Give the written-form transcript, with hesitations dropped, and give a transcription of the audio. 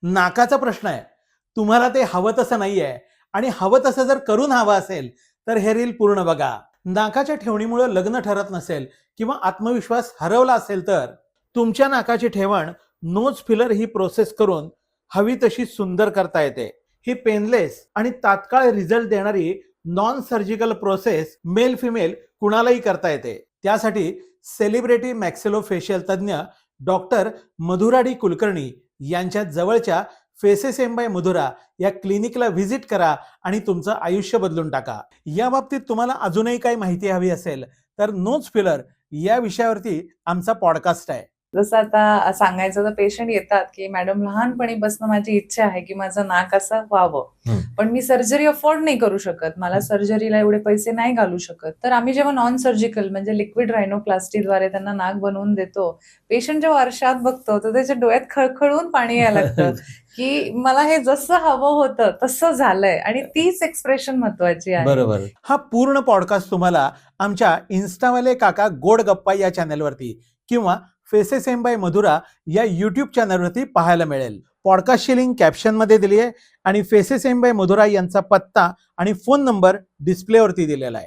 नाकाचा प्रश्न आहे, तुम्हाला ते हवं तसं नाहीये आणि हवं तसं जर करून हवं असेल तर हे रील पूर्ण बघा. नाकाच्या ठेवणीमुळे लग्न ठरत नसेल किंवा आत्मविश्वास हरवला असेल तर तुमच्या नाकाची ठेवण नोज फिलर ही प्रोसेस करून हवी तशी सुंदर करता येते. ही पेनलेस आणि तात्काळ रिझल्ट देणारी non surgical process male female कुणालाही करता येते. त्यासाठी सेलिब्रिटी मॅक्सिलोफेशियल तज्ज्ञ डॉक्टर मधुरा डी कुलकर्णी यांच्या जवळच्या फेसेस एम बाय मधुरा या क्लिनिकला व्हिजिट करा आणि तुमचं आयुष्य बदलून टाका. या बाबतीत तुम्हाला अजूनही काही माहिती हवी असेल तर नोज फिलर या विषयावरती आमचा पॉडकास्ट आहे. जसं आता सांगायचं तर पेशंट येतात की मॅडम लहानपणीपासून माझी इच्छा आहे की माझं नाक असं व्हावं, पण मी सर्जरी अफोर्ड नाही करू शकत, मला सर्जरीला एवढे पैसे नाही घालू शकत. तर आम्ही जेव्हा नॉन सर्जिकल म्हणजे लिक्विड रायनोप्लास्टीद्वारे त्यांना नाक बनवून देतो, पेशंट जेव्हा आरशात बघतो तर त्याच्या डोळ्यात खळखळून पाणी यायला लागतं की मला हे जसं हवं होतं तसं झालंय. आणि तीच एक्सप्रेशन महत्वाची आहे. बरोबर. हा पूर्ण पॉडकास्ट तुम्हाला आमच्या इन्स्टावाले काका गोड गप्पा या चॅनलवरती किंवा फेसेस एम बाय मधुरा या युट्यूब चॅनलवरती पाहायला मिळेल. पॉडकास्टची लिंक कॅप्शनमध्ये दिली आहे आणि फेसेस एम बाय मधुरा यांचा पत्ता आणि फोन नंबर डिस्प्लेवरती दिलेला आहे.